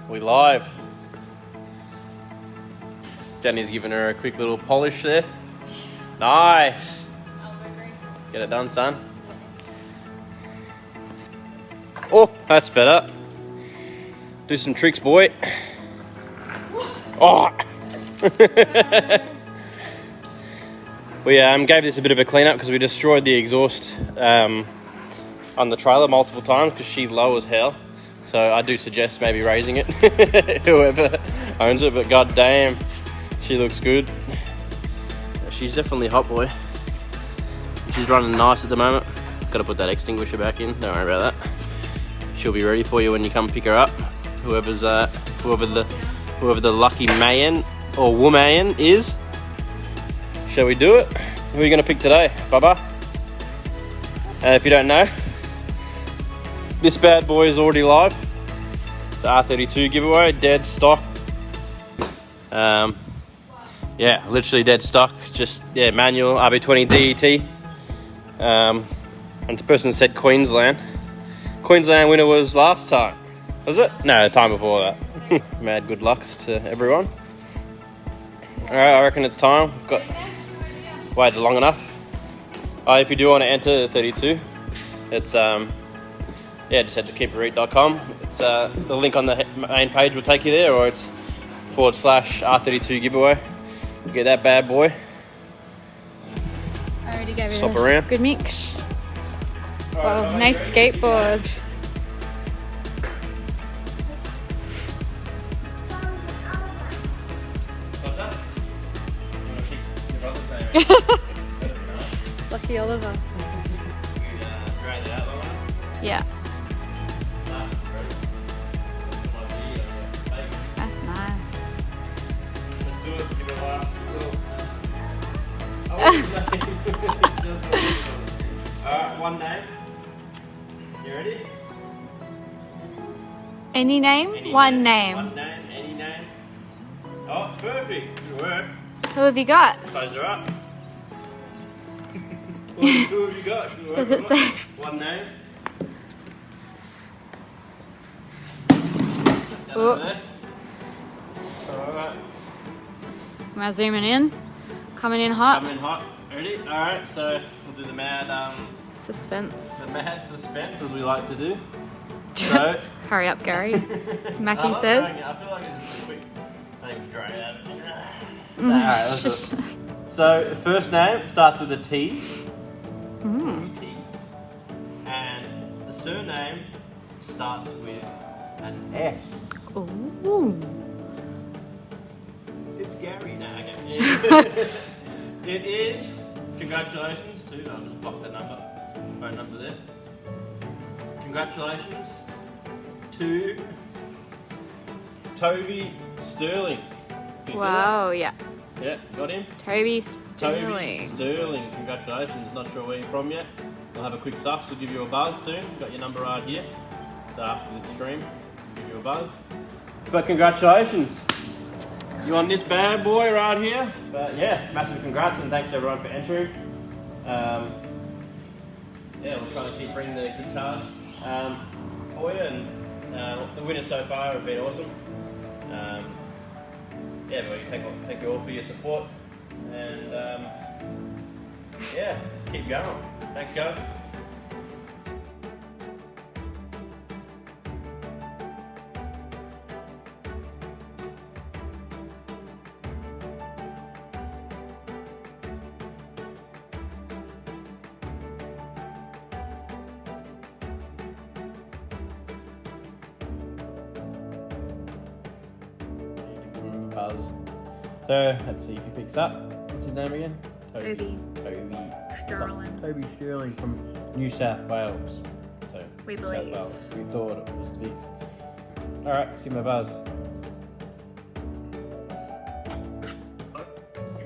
We live. Danny's giving her a quick little polish there. Nice. Get it done, son. Oh, that's better. Do some tricks, boy. Oh. We gave this a bit of a clean up because we destroyed the exhaust on the trailer multiple times because she's low as hell. So I do suggest maybe raising it, whoever owns it. But god damn, she looks good. She's definitely hot, boy. She's running nice at the moment. Got to put that extinguisher back in. Don't worry about that. She'll be ready for you when you come pick her up. Whoever the lucky man or woman is. Shall we do it? Who are you going to pick today, Bubba? If you don't know, this bad boy is already live. The R32 giveaway, dead stock. Yeah, literally dead stock. Just manual RB20 DET. And the person said Queensland. Queensland winner was last time, was it? No, the time before that. Mad good lucks to everyone. All right, I reckon it's time. We've got waited long enough. If you do want to enter 32, it's just head to keepreet.com. It's the link on the main page will take you there, or it's /R32 giveaway. Get that bad boy. I already gave it Swap around. Good mix. Well, nice skateboard. What's that? You want to keep your brother's name? Lucky Oliver. You drag it out long enough? Yeah, that's nice. Let's do it. Give it a last little. Alright, one name. You ready? Any name? Any One name. One name, any name. Oh, perfect. Good work. Who have you got? Close her up. Who have you got? Good work. Does it say? One name. Oh. Alright. Am I zooming in? Coming in hot. Coming in hot. Ready? Alright, so we'll do the mad Suspense. suspense as we like to do. So Hurry up, Gary. Mackie I says. feel like this is a quick thing to dry out. Mm. Alright, let's do it. So the first name starts with a T. Mm. T's. And the surname starts with an S. Ooh. It's Gary now. Okay. It is. Congratulations to. I'll just block the phone number there. Congratulations to Toby Stirling. Wow, yeah. Yeah, got him. Toby Toby Stirling. Sterling, congratulations. Not sure where you're from yet. We'll have a quick suss. We'll give you a buzz soon. Got your number right here. So after this stream, we'll give you a buzz. But congratulations. You won this bad boy right here. But yeah, massive congrats and thanks to everyone for entering. We're trying to keep bringing the good cars for you. And the winners so far have been awesome. But thank you all for your support. And let's keep going. Thanks, guys. Buzz. So let's see if he picks up. What's his name again? Toby Stirling. Toby Stirling from New South Wales. So We New believe. South Wales. We thought it was to be. All right, let's give him a buzz.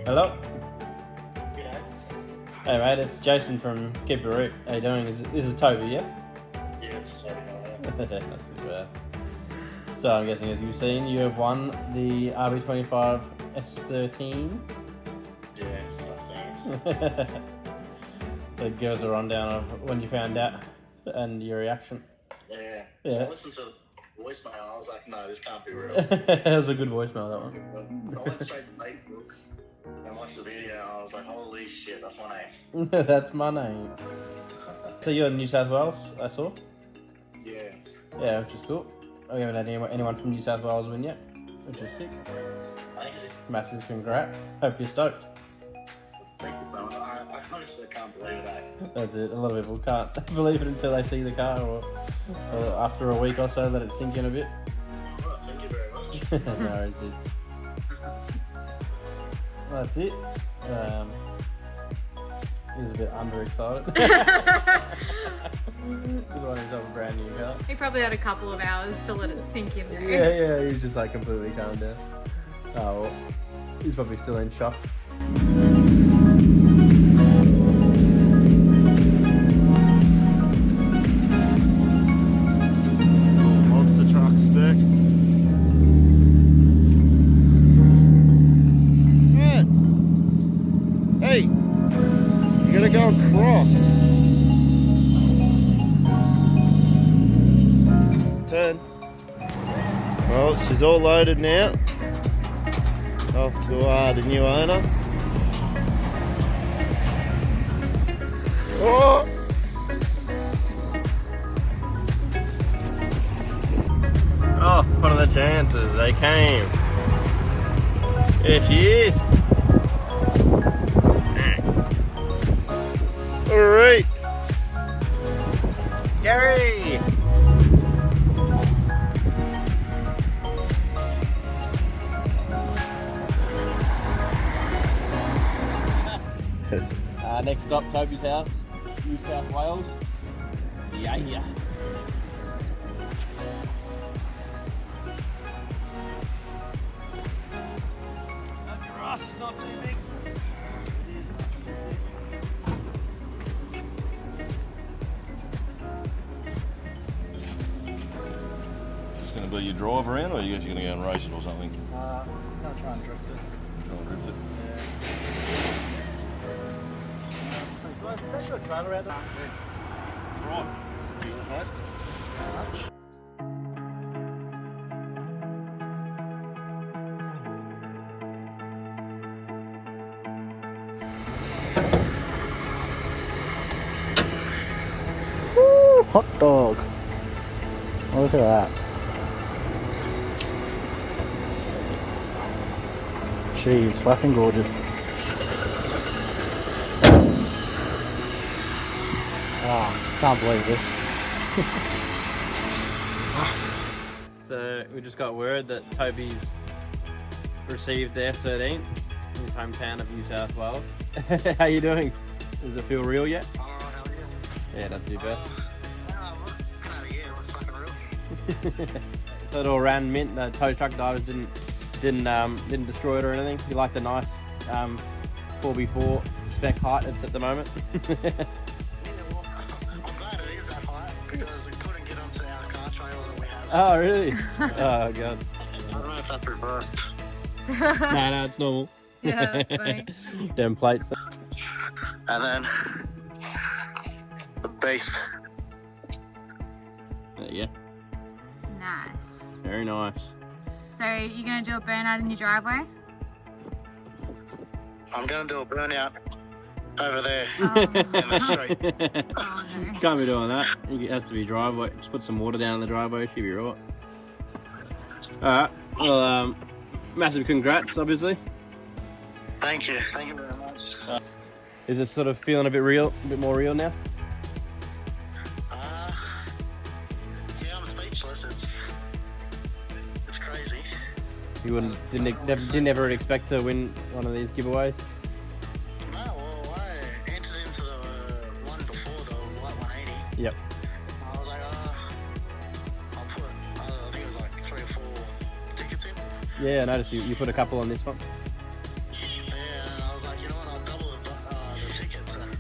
Hello. Hey mate, it's Jason from Keep It Root. How you doing? This is Toby, yeah? Yes, Not too bad. So I'm guessing, as you've seen, you have won the RB25 S13. yes, I think. So give us a rundown of when you found out and your reaction. Yeah. Yeah. So I listened to voicemail. I was like, no, this can't be real. That was a good voicemail, that one. I went straight to Facebook and watched the video, and I was like, holy shit, that's my name. That's my name. So you're in New South Wales, I saw? Yeah. Yeah, which is cool. We haven't had anyone from New South Wales win yet, which is sick. Thanks. Massive congrats. Hope you're stoked. Thank you so much. I honestly can't believe it, eh? That's it. A lot of people can't believe it until they see the car or after a week or so, let it sink in a bit. Well, thank you very much. No, it did. That's it. He's a bit underexcited. Just wanted himself a brand new car. He probably had a couple of hours to let it sink in there. Yeah, he's just like completely calmed down. Oh, well, he's probably still in shock. Monster truck spec. Man. Hey, you gotta go across. Turn. Well, she's all loaded now. Off to the new owner. Oh! Oh, what are the chances? They came. Here she is. Alright. Gary! Next stop, Toby's house, New South Wales. Yeah. Your ass is not too big. Just going to be your drive around, or are you actually going to go and race it or something? I'm going to try and drift it. Try and drift it. Is that your trailer out there? Right. You want mate? Woo, hot dog. Look at that. She is fucking gorgeous. Ah, can't believe this. So we just got word that Toby's received the S13 in his hometown of New South Wales. How you doing? Does it feel real yet? Alright, how are you? Yeah, not too bad. Yeah, looks fucking real. So it all ran mint. The tow truck divers didn't destroy it or anything. You like the nice 4x4 spec height it's at the moment. I'm glad it is that height, because it couldn't get onto our car trailer that we have. Oh really? Oh god. I don't know if that's reversed. No, it's normal. Yeah, that's funny. Damn plates. And then the beast. There you go. Nice. Very nice. So you're gonna do a burnout in your driveway? I'm gonna do a burnout over there Oh, in the street. oh no. Can't be doing that. It has to be driveway. Just put some water down in the driveway. Should be right. Alright. Well, massive congrats, obviously. Thank you very much. Is it sort of feeling a bit real, a bit more real now? Yeah, I'm speechless. It's crazy. You didn't ever expect to win one of these giveaways? No, well, I entered into the one before, the white 180. Yep. I was like, I'll put, I think it was like 3 or 4 tickets in. Yeah, I noticed you put a couple on this one. Yeah, and I was like, you know what, I'll double the tickets. And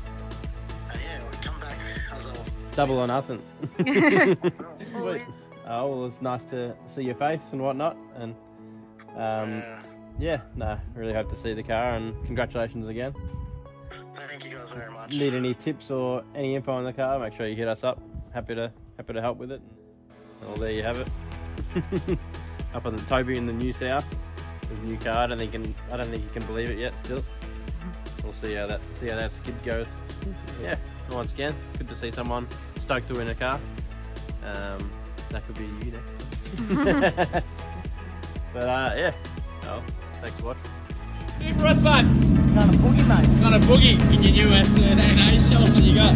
yeah, we come back as a... Double or nothing. All in. Oh, well, it's nice to see your face and whatnot. And yeah, really hope to see the car, and congratulations again. Thank you guys very much. Need any tips or any info on the car, make sure you hit us up. Happy to help with it. Well, there you have it. Up on the Toby in the new South. His new car. I don't think you can believe it yet. Still, we'll see how that skid goes. Yeah. Once again, good to see someone stoked to win a car. That could be you next. But yeah. Oh, thanks for watching. Super us, mate. You're on a boogie, mate. Got a boogie in your new S13. Show us what you got.